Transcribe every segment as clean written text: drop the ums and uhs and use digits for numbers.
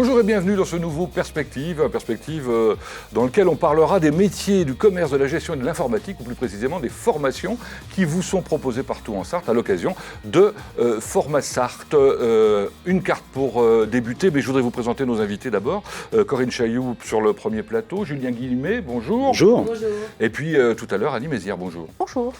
Bonjour et bienvenue dans ce nouveau Perspective dans lequel on parlera des métiers du commerce, de la gestion et de l'informatique, ou plus précisément des formations qui vous sont proposées partout en Sarthe à l'occasion de Format Sarthe. Une carte pour débuter, mais je voudrais vous présenter nos invités d'abord. Corinne Chailloux sur le premier plateau, Julien Guillemet, bonjour. Bonjour. Bonjour. Et puis tout à l'heure, Annie Mézières, bonjour. Bonjour.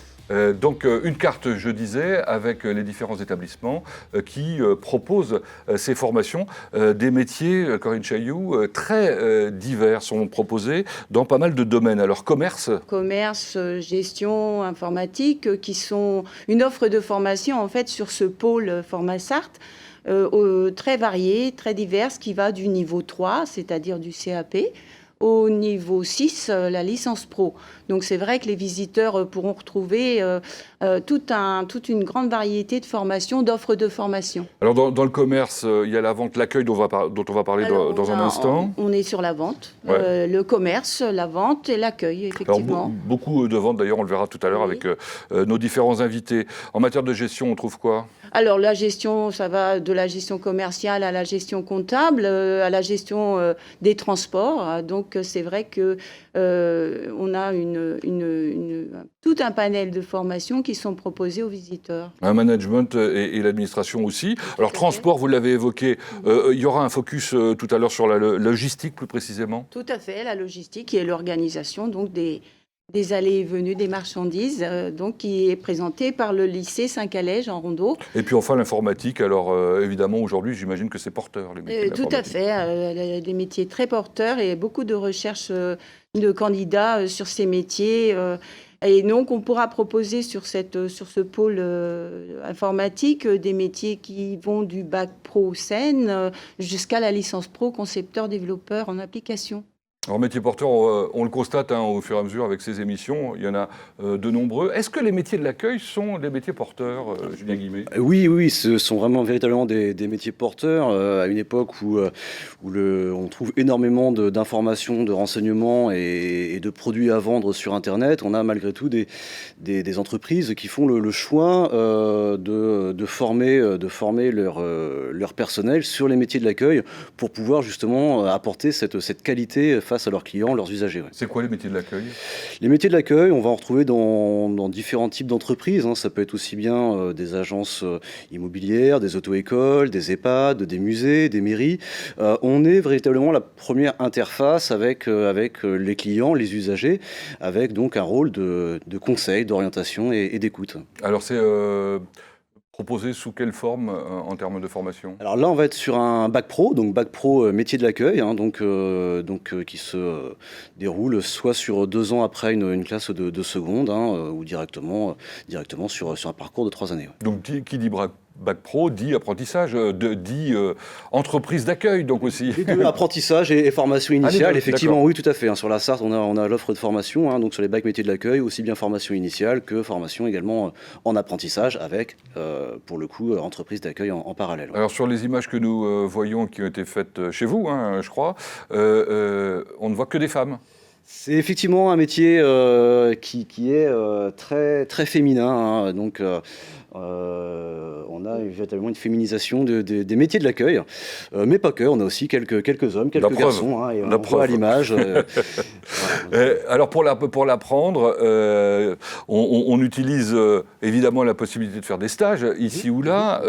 Donc une carte, je disais, avec les différents établissements qui proposent ces formations. Des métiers, Corinne Chailloux, très divers sont proposés dans pas mal de domaines. Alors commerce. Commerce, gestion, informatique, qui sont une offre de formation en fait sur ce pôle Format Sarthe. Très variée, très diverse, qui va du niveau 3, c'est-à-dire du CAP, au niveau 6, la licence pro. Donc c'est vrai que les visiteurs pourront retrouver toute une grande variété de formations, d'offres de formation. Alors dans le commerce, il y a la vente, l'accueil dont on va parler dans un instant. On est sur la vente, ouais. Le commerce, la vente et l'accueil, effectivement. Alors, beaucoup de ventes, d'ailleurs, on le verra tout à l'heure avec nos différents invités. En matière de gestion, on trouve quoi ? Alors la gestion, ça va de la gestion commerciale à la gestion comptable, à la gestion des transports. Donc c'est vrai que on a tout un panel de formations qui sont proposées aux visiteurs. Un management et l'administration aussi. Alors transport, vous l'avez évoqué, il y aura un focus tout à l'heure sur la logistique plus précisément. Tout à fait, la logistique et l'organisation donc des allées et venues des marchandises, donc qui est présentée par le lycée Saint-Calais, Jean Rondeau. Et puis enfin l'informatique, alors évidemment aujourd'hui j'imagine que c'est porteur les métiers tout à fait, des métiers très porteurs et beaucoup de recherches de candidats sur ces métiers. Et donc on pourra proposer sur ce pôle informatique des métiers qui vont du bac pro SEN jusqu'à la licence pro concepteur développeur en application. Alors métier porteur, on le constate au fur et à mesure avec ces émissions, il y en a de nombreux. Est-ce que les métiers de l'accueil sont des métiers porteurs, Julien Guillemet ? Oui, ce sont vraiment véritablement des métiers porteurs. À une époque où on trouve énormément d'informations, de renseignements et de produits à vendre sur Internet, on a malgré tout des entreprises qui font le choix de former leur personnel sur les métiers de l'accueil pour pouvoir justement apporter cette qualité face à leurs clients, leurs usagers. Ouais. C'est quoi les métiers de l'accueil ? Les métiers de l'accueil, on va en retrouver dans différents types d'entreprises. Ça peut être aussi bien des agences immobilières, des auto-écoles, des EHPAD, des musées, des mairies. On est véritablement la première interface avec les clients, les usagers, avec donc un rôle de conseil, d'orientation et d'écoute. Alors c'est proposé sous quelle forme en termes de formation ? Alors là, on va être sur un bac pro, donc bac pro métier de l'accueil, qui se déroule soit sur 2 ans après une classe de seconde, ou directement sur un parcours de 3 années. Ouais. Donc qui dit bac pro dit apprentissage, dit entreprise d'accueil donc aussi. Apprentissage et formation initiale, effectivement, d'accord. Oui, tout à fait. Sur la Sarthe, on a l'offre de formation, donc sur les bacs métiers de l'accueil, aussi bien formation initiale que formation également en apprentissage avec, pour le coup, entreprise d'accueil en parallèle. Ouais. Alors sur les images que nous voyons qui ont été faites chez vous, je crois, on ne voit que des femmes. C'est effectivement un métier qui est très, très féminin, donc on a véritablement une féminisation des métiers de l'accueil, mais pas que, on a aussi quelques hommes, quelques garçons, et on voit à l'image. Voilà. Alors pour l'apprendre, on utilise évidemment la possibilité de faire des stages ici ou là.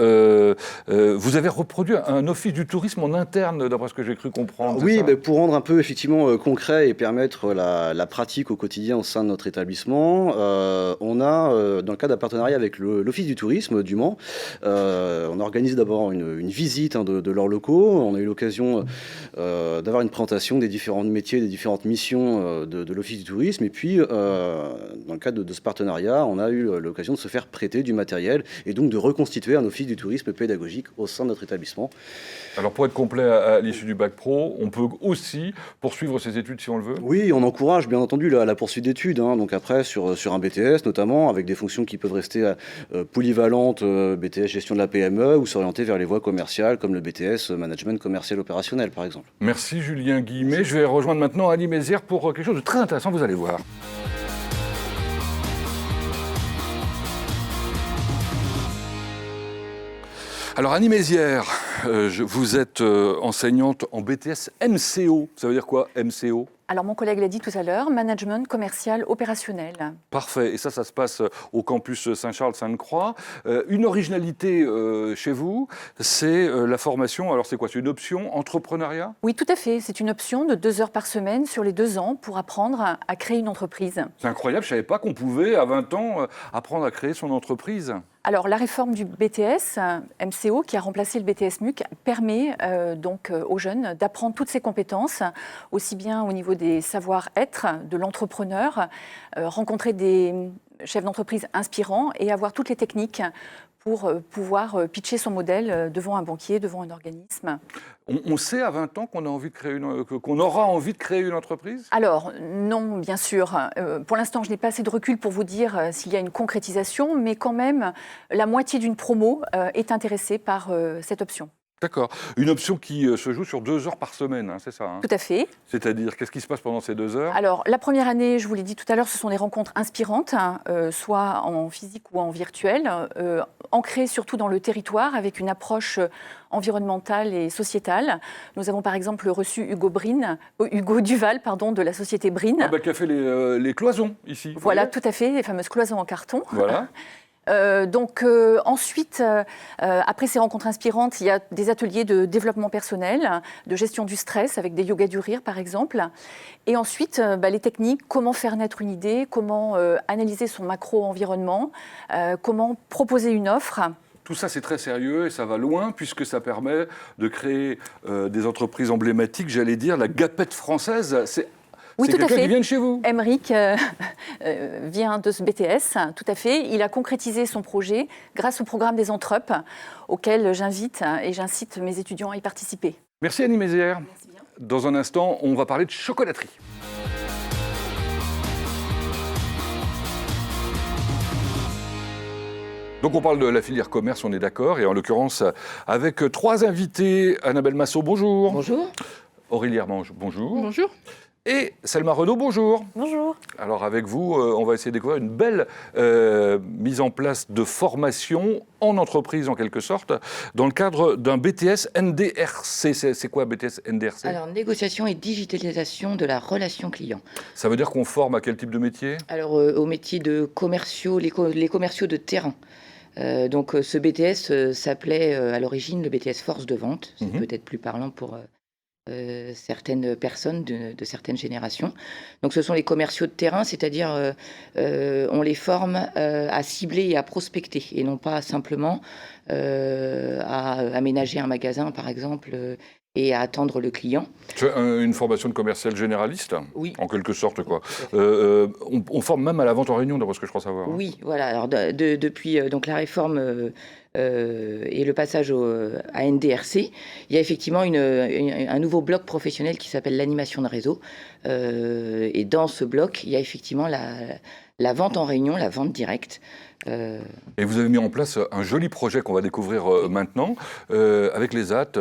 Vous avez reproduit un office du tourisme en interne, d'après ce que j'ai cru comprendre. Oui, pour rendre un peu effectivement concret et permettre la pratique au quotidien au sein de notre établissement, on a, dans le cadre d'un partenariat avec l'Office du tourisme du Mans, on organise d'abord une visite de leurs locaux. On a eu l'occasion d'avoir une présentation des différents métiers, des différentes missions de l'Office du tourisme. Et puis, dans le cadre de ce partenariat, on a eu l'occasion de se faire prêter du matériel et donc de reconstituer un Office du tourisme pédagogique au sein de notre établissement. Alors pour être complet à l'issue du bac pro, on peut aussi poursuivre ses études si on le veut ? Oui, on encourage bien entendu la poursuite d'études. Donc après, sur un BTS notamment, avec des fonctions qui peuvent rester polyvalentes, BTS gestion de la PME, ou s'orienter vers les voies commerciales comme le BTS management commercial opérationnel par exemple. Merci Julien Guillemet. Je vais rejoindre maintenant Annie Mézières pour quelque chose de très intéressant, vous allez voir. Alors Annie Mézières, vous êtes enseignante en BTS MCO. Ça veut dire quoi, MCO ? Alors, mon collègue l'a dit tout à l'heure, management commercial opérationnel. Parfait. Et ça se passe au campus Saint-Charles-Sainte-Croix. Une originalité chez vous, c'est la formation. Alors, c'est quoi? C'est une option entrepreneuriat? Oui, tout à fait. C'est une option de 2 heures par semaine sur les 2 ans pour apprendre à créer une entreprise. C'est incroyable. Je ne savais pas qu'on pouvait, à 20 ans, apprendre à créer son entreprise. Alors, la réforme du BTS MCO, qui a remplacé le BTS MUC, permet donc aux jeunes d'apprendre toutes ces compétences, aussi bien au niveau des savoir-être de l'entrepreneur, rencontrer des chefs d'entreprise inspirants et avoir toutes les techniques pour pouvoir pitcher son modèle devant un banquier, devant un organisme. On sait à 20 ans qu'on a envie de créer qu'on aura envie de créer une entreprise? Alors, non, bien sûr. Pour l'instant, je n'ai pas assez de recul pour vous dire s'il y a une concrétisation, mais quand même, la moitié d'une promo est intéressée par cette option. D'accord. Une option qui se joue sur 2 heures par semaine, hein, c'est ça, hein? Tout à fait. C'est-à-dire, qu'est-ce qui se passe pendant ces 2 heures? Alors, la première année, je vous l'ai dit tout à l'heure, ce sont des rencontres inspirantes, soit en physique ou en virtuel, ancrées surtout dans le territoire, avec une approche environnementale et sociétale. Nous avons par exemple reçu Hugo Duval de la société Brin. Qui a fait les cloisons ici. Voilà, tout à fait, les fameuses cloisons en carton. Voilà. Ensuite, après ces rencontres inspirantes, il y a des ateliers de développement personnel, de gestion du stress avec des yogas du rire par exemple. Et ensuite, les techniques, comment faire naître une idée, comment analyser son macro-environnement, comment proposer une offre. Tout ça, c'est très sérieux et ça va loin puisque ça permet de créer des entreprises emblématiques, j'allais dire, la Gapette française. Oui, c'est tout à quelqu'un fait. qui vient de chez vous. Aymeric vient de ce BTS, tout à fait. Il a concrétisé son projet grâce au programme des Entrep, auquel j'invite et j'incite mes étudiants à y participer. Merci Annie Mézières. Merci bien. Dans un instant, on va parler de chocolaterie. Donc on parle de la filière commerce, on est d'accord, et en l'occurrence avec 3 invités. Annabelle Massot, bonjour. Bonjour. Aurélie Hermange, bonjour. Bonjour. Et Selma Renaud, bonjour. Bonjour. Alors avec vous, on va essayer de découvrir une belle mise en place de formation en entreprise en quelque sorte, dans le cadre d'un BTS NDRC. C'est quoi BTS NDRC? Alors, négociation et digitalisation de la relation client. Ça veut dire qu'on forme à quel type de métier? Alors, aux métiers de commerciaux, les commerciaux de terrain. Donc, ce BTS s'appelait à l'origine le BTS Force de Vente. C'est peut-être plus parlant pour certaines personnes de certaines générations. Donc ce sont les commerciaux de terrain, c'est-à-dire on les forme à cibler et à prospecter, et non pas simplement à aménager un magasin, par exemple, et à attendre le client. Tu as une formation de commercial généraliste? Oui. En quelque sorte, quoi. On forme même à la vente en réunion, d'après ce que je crois savoir. Oui, voilà. Alors, depuis donc, la réforme et le passage à NDRC, il y a effectivement un nouveau bloc professionnel qui s'appelle l'animation de réseau. Et dans ce bloc, il y a effectivement la vente en réunion, la vente directe. Et vous avez mis en place un joli projet qu'on va découvrir maintenant, avec les AT.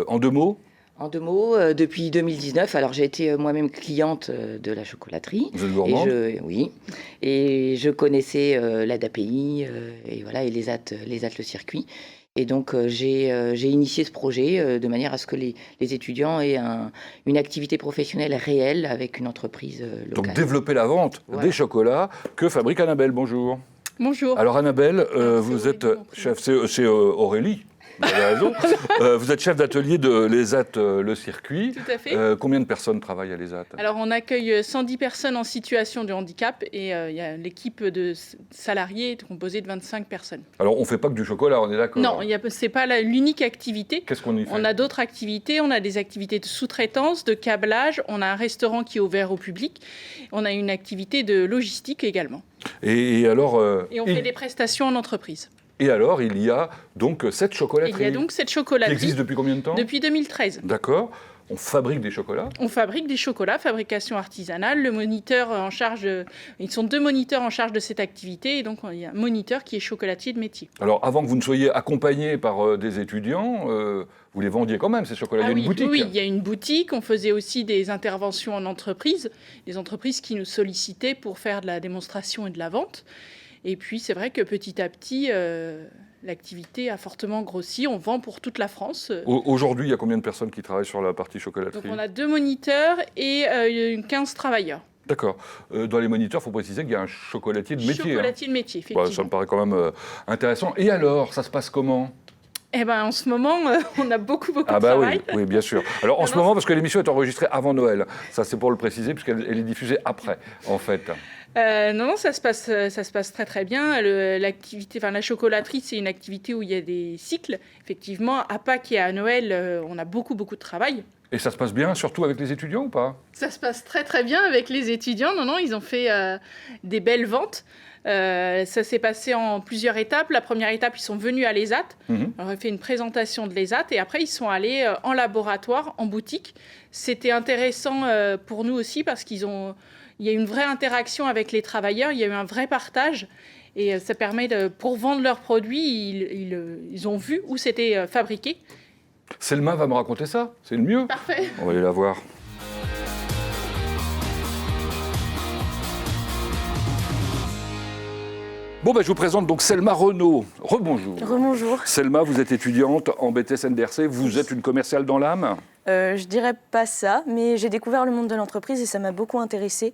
En 2 mots? En 2 mots, depuis 2019, alors j'ai été moi-même cliente de la chocolaterie. Vous êtes gourmande? Oui, et je connaissais l'ADAPI et voilà, et les AT le circuit. Et donc j'ai initié ce projet de manière à ce que les étudiants aient une activité professionnelle réelle avec une entreprise locale. Donc développer la vente des chocolats que fabrique Annabelle. Bonjour. Bonjour. Alors Annabelle, vous êtes chef, c'est Aurélie. Vous avez raison. Vous êtes chef d'atelier de l'ESAT Le Circuit. Tout à fait. Combien de personnes travaillent à l'ESAT? Alors, on accueille 110 personnes en situation de handicap et il y a l'équipe de salariés est composée de 25 personnes. Alors, on ne fait pas que du chocolat, on est d'accord? Non, ce n'est pas l'unique activité. Qu'est-ce qu'on y fait? On a d'autres activités. On a des activités de sous-traitance, de câblage. On a un restaurant qui est ouvert au public. On a une activité de logistique également. Et alors Et on fait des prestations en entreprise. Et alors, il y a donc cette chocolaterie. Il y a donc cette chocolaterie. Qui existe depuis combien de temps? Depuis 2013. D'accord. On fabrique des chocolats? On fabrique des chocolats, fabrication artisanale. Le moniteur en charge, ils sont 2 moniteurs en charge de cette activité. Et donc, il y a un moniteur qui est chocolatier de métier. Alors, avant que vous ne soyez accompagné par des étudiants, vous les vendiez quand même, ces chocolats? Il y a une boutique? Oui, il y a une boutique. On faisait aussi des interventions en entreprise. Des entreprises qui nous sollicitaient pour faire de la démonstration et de la vente. Et puis c'est vrai que petit à petit, l'activité a fortement grossi. On vend pour toute la France. Aujourd'hui, il y a combien de personnes qui travaillent sur la partie chocolaterie? Donc on a 2 moniteurs et 15 travailleurs. D'accord. Dans les moniteurs, il faut préciser qu'il y a un chocolatier de métier. Chocolatier de métier, effectivement. Ça me paraît quand même intéressant. Et alors, ça se passe comment? Eh ben, en ce moment, on a beaucoup de bah travail. Oui, bien sûr. Alors, en ce moment, parce que l'émission est enregistrée avant Noël, ça c'est pour le préciser, puisqu'elle est diffusée après, en fait. Non, ça se passe très très bien. La chocolaterie, c'est une activité où il y a des cycles. Effectivement, à Pâques et à Noël, on a beaucoup de travail. Et ça se passe bien, surtout avec les étudiants ou pas? Ça se passe très très bien avec les étudiants. Non, ils ont fait des belles ventes. Ça s'est passé en plusieurs étapes. La première étape, ils sont venus à l'ESAT. On a fait une présentation de l'ESAT et après, ils sont allés en laboratoire, en boutique. C'était intéressant pour nous aussi parce il y a eu une vraie interaction avec les travailleurs, il y a eu un vrai partage et ça permet pour vendre leurs produits, ils ont vu où c'était fabriqué. Selma va me raconter ça, c'est le mieux. Parfait. On va aller la voir. Bon, je vous présente donc Selma Renaud. Rebonjour. Rebonjour. Selma, vous êtes étudiante en BTS NDRC, vous êtes une commerciale dans l'âme? Je dirais pas ça, mais j'ai découvert le monde de l'entreprise et ça m'a beaucoup intéressée.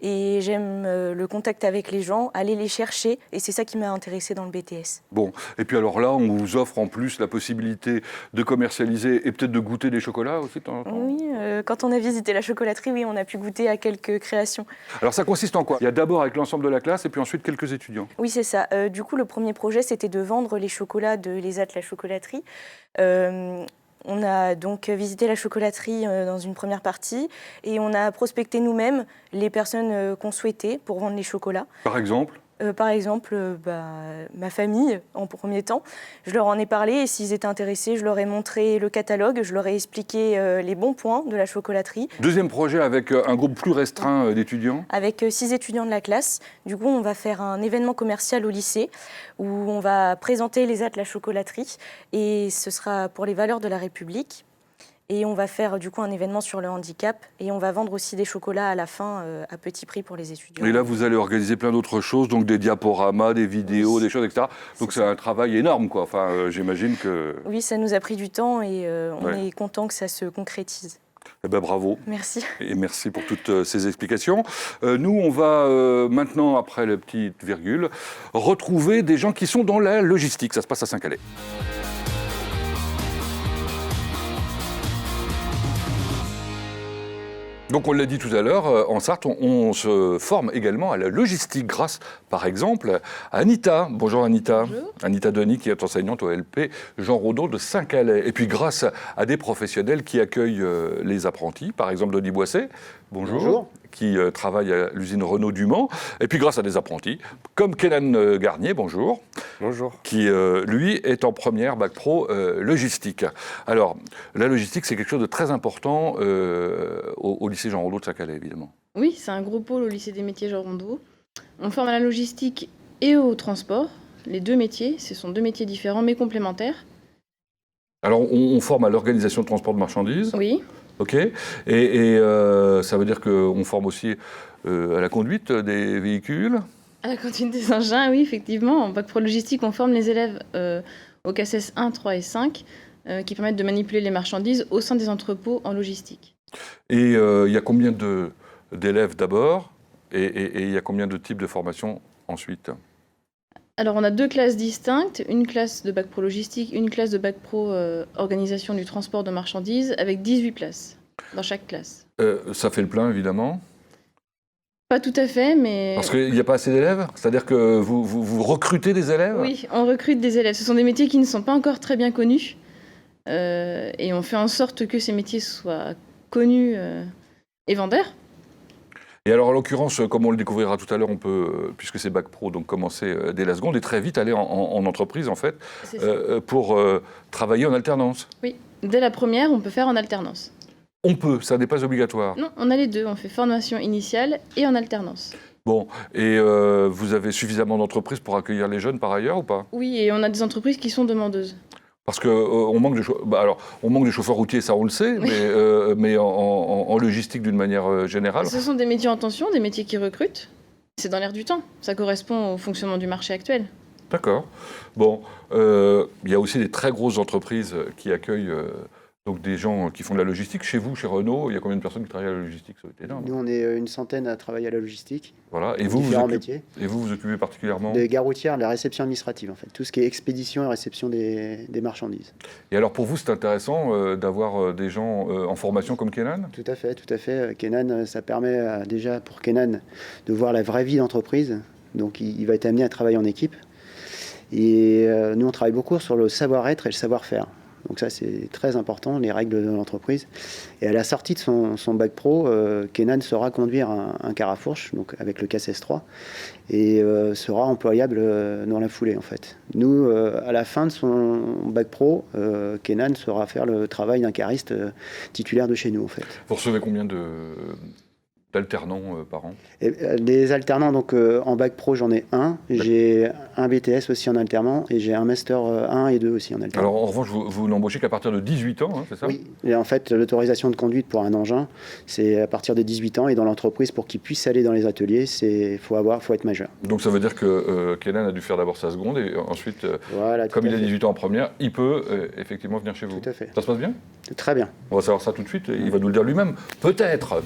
Et j'aime le contact avec les gens, aller les chercher, et c'est ça qui m'a intéressée dans le BTS. Bon, et puis alors là, on vous offre en plus la possibilité de commercialiser et peut-être de goûter des chocolats aussi de temps en temps? Oui, quand on a visité la chocolaterie, oui, on a pu goûter à quelques créations. Alors ça consiste en quoi? Il y a d'abord avec l'ensemble de la classe et puis ensuite quelques étudiants. Oui, c'est ça. Du coup, le premier projet, c'était de vendre les chocolats de l'ESAT, la chocolaterie. On a donc visité la chocolaterie dans une première partie et on a prospecté nous-mêmes les personnes qu'on souhaitait pour vendre les chocolats. Par exemple? Ma famille, en premier temps. Je leur en ai parlé et s'ils étaient intéressés, je leur ai montré le catalogue, je leur ai expliqué les bons points de la chocolaterie. Deuxième projet avec un groupe plus restreint d'étudiants? Avec 6 étudiants de la classe. Du coup, on va faire un événement commercial au lycée où on va présenter l'ESAT, la chocolaterie, et ce sera pour les valeurs de la République. Et on va faire du coup un événement sur le handicap et on va vendre aussi des chocolats à la fin à petit prix pour les étudiants. Et là, vous allez organiser plein d'autres choses, donc des diaporamas, des vidéos, des choses, etc. Donc c'est un travail énorme, quoi. Enfin, j'imagine que... Oui, ça nous a pris du temps et on est content que ça se concrétise. Eh ben, bravo. Merci. Et merci pour toutes ces explications. Nous, on va maintenant, après la petite virgule, retrouver des gens qui sont dans la logistique. Ça se passe à Saint-Calais. Donc on l'a dit tout à l'heure, en Sarthe, on se forme également à la logistique grâce, par exemple, à Anita. Bonjour Anita. Bonjour. Anita Denis qui est enseignante au LP Jean Rodon de Saint-Calais. Et puis grâce à des professionnels qui accueillent les apprentis, par exemple Denis Boisset. Bonjour. Bonjour. Qui travaille à l'usine Renault du Mans. Et puis grâce à des apprentis, comme Kenan Garnier, bonjour. Bonjour. Qui, lui, est en première Bac Pro logistique. Alors, la logistique, c'est quelque chose de très important au lycée Jean Rondeau de Saint-Calais, évidemment. Oui, c'est un gros pôle au lycée des métiers Jean Rondeau. On forme à la logistique et au transport. Les deux métiers, ce sont deux métiers différents mais complémentaires. Alors, on forme à l'organisation de transport de marchandises. Oui. OK. Et ça veut dire qu'on forme aussi à la conduite des véhicules? À la cantine des engins, oui, effectivement. En Bac Pro Logistique, on forme les élèves au CACES 1, 3 et 5 qui permettent de manipuler les marchandises au sein des entrepôts en logistique. Et il y a combien d'élèves d'abord et il y a combien de types de formations ensuite? Alors, on a deux classes distinctes, une classe de Bac Pro Logistique, une classe de Bac Pro Organisation du transport de marchandises, avec 18 places dans chaque classe. Ça fait le plein, évidemment. Pas tout à fait, mais... Parce qu'il n'y a pas assez d'élèves? C'est-à-dire que vous recrutez des élèves? Oui, on recrute des élèves. Ce sont des métiers qui ne sont pas encore très bien connus. Et on fait en sorte que ces métiers soient connus et vendeurs. Et alors, en l'occurrence, comme on le découvrira tout à l'heure, on peut, puisque c'est Bac Pro, donc commencer dès la seconde et très vite aller en entreprise, en fait, pour travailler en alternance. Oui, dès la première, on peut faire en alternance. On peut, ça n'est pas obligatoire. Non, on a les deux. On fait formation initiale et en alternance. Bon, et vous avez suffisamment d'entreprises pour accueillir les jeunes par ailleurs ou pas? Oui, et on a des entreprises qui sont demandeuses. Parce qu'on manque de on manque de chauffeurs routiers, ça on le sait, Oui. mais en logistique d'une manière générale. Ce sont des métiers en tension, des métiers qui recrutent. C'est dans l'air du temps. Ça correspond au fonctionnement du marché actuel. D'accord. Bon, il y a aussi des très grosses entreprises qui accueillent donc des gens qui font de la logistique. Chez vous, chez Renault, il y a combien de personnes qui travaillent à la logistique? Ça doit être énorme. Nous, on est une centaine à travailler à la logistique. Voilà. Et différents métiers. Et vous vous occupez particulièrement Des gares routières, de la réception administrative, en fait. Tout ce qui est expédition et réception des marchandises. Et alors pour vous, c'est intéressant d'avoir des gens en formation comme Kenan? Tout à fait, tout à fait. Kenan, ça permet déjà pour Kenan de voir la vraie vie d'entreprise. Donc il va être amené à travailler en équipe. Et nous, on travaille beaucoup sur le savoir-être et le savoir-faire. Donc ça, c'est très important, les règles de l'entreprise. Et à la sortie de son bac pro, Kenan saura conduire un car à fourche, donc avec le CAS S3, et sera employable dans la foulée, en fait. Nous, à la fin de son bac pro, Kenan saura faire le travail d'un cariste titulaire de chez nous, en fait. Vous recevez combien d'alternants par an? Des alternants, donc en bac pro, j'en ai un. J'ai un BTS aussi en alternant et j'ai un master 1 et 2 aussi en alternant. Alors en revanche, vous n'embauchez qu'à partir de 18 ans, hein, c'est ça? Oui, et en fait, l'autorisation de conduite pour un engin, c'est à partir de 18 ans et dans l'entreprise, pour qu'il puisse aller dans les ateliers, il faut être majeur. Donc ça veut dire que Kenan a dû faire d'abord sa seconde et ensuite, voilà, comme il a 18 ans en première, il peut effectivement venir chez vous. Tout à fait. Ça se passe bien? Très bien. On va savoir ça tout de suite, il va nous le dire lui-même. Peut-être.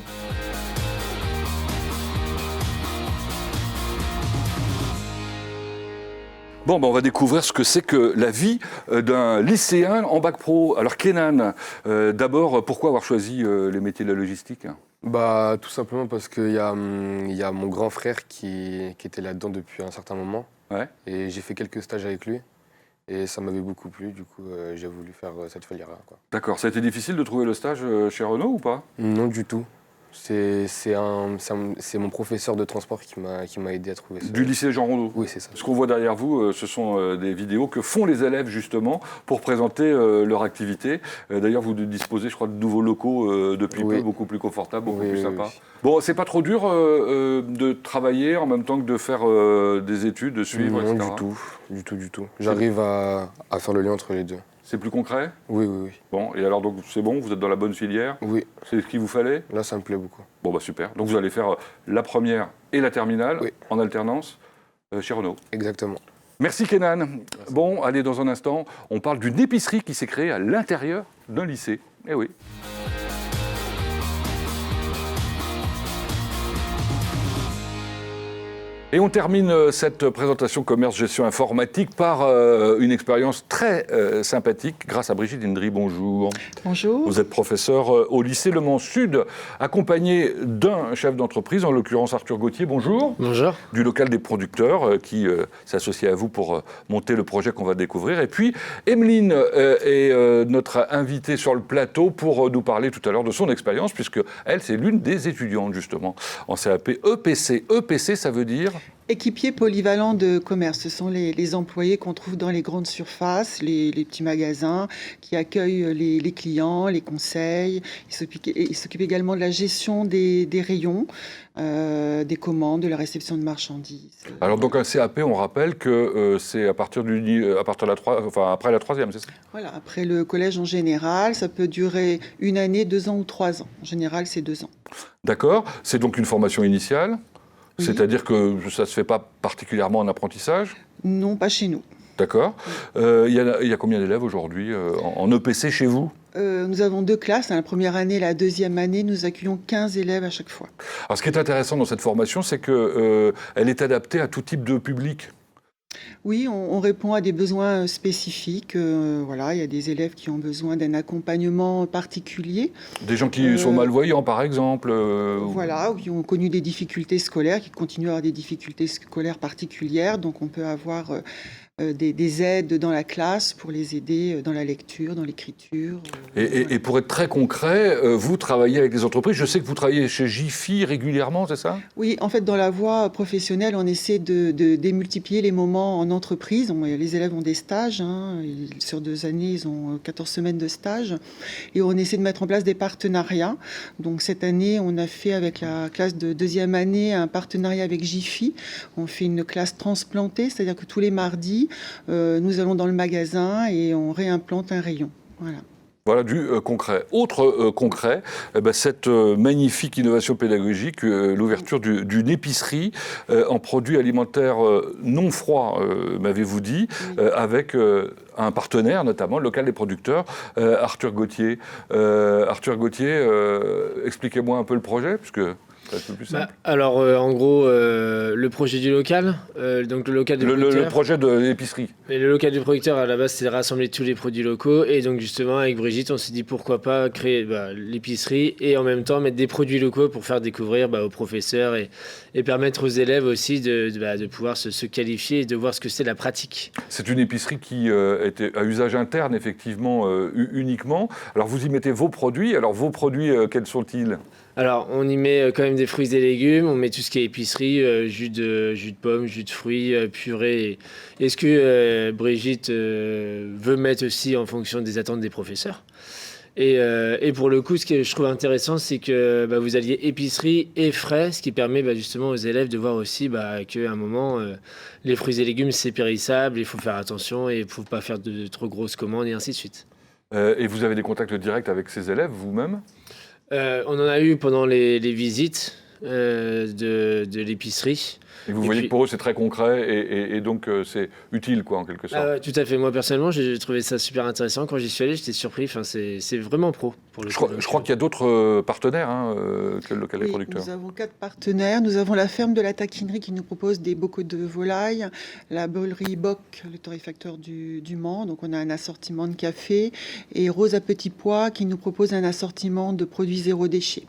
Bon, ben on va découvrir ce que c'est que la vie d'un lycéen en bac pro. Alors Kenan, d'abord, pourquoi avoir choisi les métiers de la logistique? Bah, tout simplement parce qu'il y a mon grand frère qui était là-dedans depuis un certain moment. Ouais. Et j'ai fait quelques stages avec lui. Et ça m'avait beaucoup plu, du coup j'ai voulu faire cette filière-là. D'accord, ça a été difficile de trouver le stage chez Renault ou pas? Non du tout. C'est mon professeur de transport qui m'a aidé à trouver ça. Du lycée Jean Rondeau? Oui, c'est ça. Ce qu'on voit derrière vous, ce sont des vidéos que font les élèves justement pour présenter leur activité. D'ailleurs, vous disposez, je crois, de nouveaux locaux depuis peu, beaucoup plus confortables, beaucoup plus sympas. Oui. Bon, c'est pas trop dur de travailler en même temps que de faire des études, de suivre, non, etc. Du tout. J'arrive à faire le lien entre les deux. C'est plus concret? Oui. Bon, et alors donc c'est bon, vous êtes dans la bonne filière? Oui. C'est ce qu'il vous fallait? Là, ça me plaît beaucoup. Bon, bah super. Donc vous allez faire la première et la terminale en alternance chez Renault? Exactement. Merci Kenan. Bon, allez, dans un instant, on parle d'une épicerie qui s'est créée à l'intérieur d'un lycée. Eh oui. Et on termine cette présentation commerce-gestion informatique par une expérience très sympathique grâce à Brigitte Indry. Bonjour. Bonjour. Vous êtes professeur au lycée Le Mans Sud, accompagné d'un chef d'entreprise, en l'occurrence Arthur Gauthier. Bonjour. Bonjour. Du local des producteurs qui s'associe à vous pour monter le projet qu'on va découvrir. Et puis Emeline est notre invitée sur le plateau pour nous parler tout à l'heure de son expérience, puisque elle, c'est l'une des étudiantes justement en CAP EPC. EPC, ça veut dire? Équipiers polyvalents de commerce, ce sont les employés qu'on trouve dans les grandes surfaces, les petits magasins qui accueillent les clients, les conseils. Ils s'occupent également de la gestion des rayons, des commandes, de la réception de marchandises. Alors donc un CAP, on rappelle que c'est à partir de la 3, enfin après la 3e, c'est ça? Voilà, après le collège en général, ça peut durer 1 année, 2 ans ou 3 ans. En général, c'est 2 ans. D'accord. C'est donc une formation initiale? Oui. C'est-à-dire que ça ne se fait pas particulièrement en apprentissage? Non, pas chez nous. D'accord. Il y a combien d'élèves aujourd'hui en EPC chez vous? Nous avons 2 classes. La première année et la deuxième année, nous accueillons 15 élèves à chaque fois. Alors, ce qui est intéressant dans cette formation, c'est qu'elle est adaptée à tout type de public. Oui, on répond à des besoins spécifiques. Voilà, il y a des élèves qui ont besoin d'un accompagnement particulier. Des gens qui sont malvoyants, par exemple. Voilà, qui ont connu des difficultés scolaires, qui continuent à avoir des difficultés scolaires particulières. Donc, on peut avoir des aides dans la classe pour les aider dans la lecture, dans l'écriture. Et pour être très concret, vous travaillez avec les entreprises. Je sais que vous travaillez chez Jiffy régulièrement, c'est ça? Oui, en fait, dans la voie professionnelle, on essaie de démultiplier les moments en entreprise. Les élèves ont des stages. Sur 2 années, ils ont 14 semaines de stage. Et on essaie de mettre en place des partenariats. Donc cette année, on a fait avec la classe de 2e année un partenariat avec Jiffy. On fait une classe transplantée, c'est-à-dire que tous les mardis, nous allons dans le magasin et on réimplante un rayon. Voilà. Voilà du concret. Autre concret, cette magnifique innovation pédagogique, l'ouverture d'une épicerie en produits alimentaires non froids, m'avez-vous dit, avec un partenaire, notamment le local des producteurs, Arthur Gauthier. Arthur Gauthier, expliquez-moi un peu le projet, puisque ça va être plus simple. Alors, en gros, le projet du local, donc le local des producteurs. Le projet de l'épicerie. Et le local du producteur, à la base, c'est de rassembler tous les produits locaux. Et donc, justement, avec Brigitte, on s'est dit pourquoi pas créer l'épicerie et en même temps mettre des produits locaux pour faire découvrir aux professeurs et permettre aux élèves aussi de pouvoir se qualifier et de voir ce que c'est la pratique. C'est une épicerie qui était à usage interne, effectivement, uniquement. Alors, vous y mettez vos produits. Alors, vos produits, quels sont-ils ? Alors, on y met quand même des fruits et légumes, on met tout ce qui est épicerie, jus de pommes, jus de fruits, purée. Et ce que Brigitte veut mettre aussi en fonction des attentes des professeurs. Et pour le coup, ce que je trouve intéressant, c'est que vous alliez épicerie et frais, ce qui permet justement aux élèves de voir aussi qu'à un moment, les fruits et légumes, c'est périssable, il faut faire attention et il ne faut pas faire de trop grosses commandes et ainsi de suite. Et vous avez des contacts directs avec ces élèves, vous-même ? On en a eu pendant les visites de l'épicerie. Et vous voyez que pour eux, c'est très concret et donc c'est utile, quoi, en quelque sorte. Tout à fait. Moi, personnellement, j'ai trouvé ça super intéressant. Quand j'y suis allé, j'étais surpris. Enfin, c'est vraiment pro. Pour le je crois qu'il y a d'autres partenaires que le local des producteurs. Nous avons 4 partenaires. Nous avons la ferme de la taquinerie qui nous propose des bocaux de volaille, la brûlerie Bock, le torréfacteur du Mans. Donc, on a un assortiment de café. Et Rose à Petits Pois qui nous propose un assortiment de produits zéro déchet.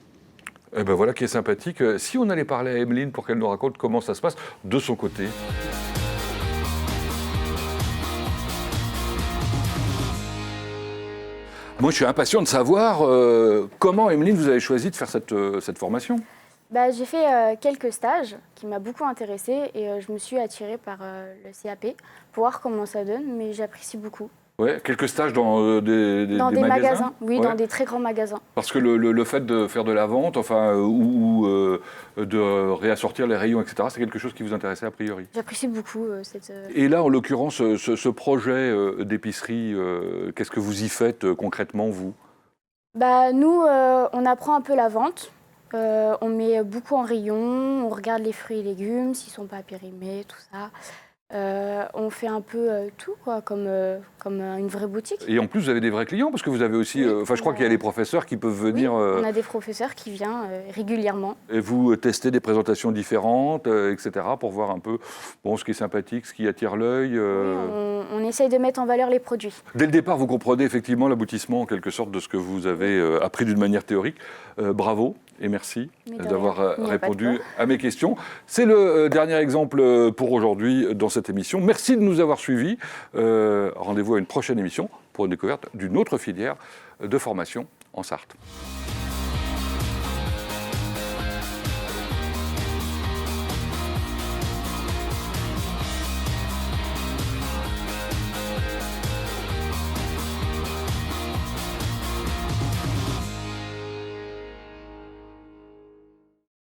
Eh ben voilà qui est sympathique. Si on allait parler à Emeline pour qu'elle nous raconte comment ça se passe de son côté. Moi, je suis impatient de savoir comment, Emeline, vous avez choisi de faire cette formation. J'ai fait quelques stages qui m'ont beaucoup intéressée et je me suis attirée par le CAP pour voir comment ça donne, mais j'apprécie beaucoup. Ouais, quelques stages dans des magasins. Oui, ouais. Dans des très grands magasins. Parce que le fait de faire de la vente, ou de réassortir les rayons, etc., c'est quelque chose qui vous intéressait a priori. J'apprécie beaucoup cette... Et là, en l'occurrence, ce projet d'épicerie, qu'est-ce que vous y faites concrètement, vous ? Nous, on apprend un peu la vente. On met beaucoup en rayon, on regarde les fruits et légumes, s'ils ne sont pas périmés, tout ça. On fait un peu tout, quoi, comme une vraie boutique. Et en plus, vous avez des vrais clients, parce que vous avez aussi... je crois qu'il y a des professeurs qui peuvent venir... Oui, on a des professeurs qui viennent régulièrement. Et vous testez des présentations différentes, etc., pour voir un peu ce qui est sympathique, ce qui attire l'œil. Oui, on essaye de mettre en valeur les produits. Dès le départ, vous comprenez effectivement l'aboutissement, en quelque sorte, de ce que vous avez appris d'une manière théorique. Bravo et merci d'avoir répondu à mes questions. C'est le dernier exemple pour aujourd'hui dans cette émission. Merci de nous avoir suivis. Rendez-vous à une prochaine émission pour une découverte d'une autre filière de formation en Sarthe.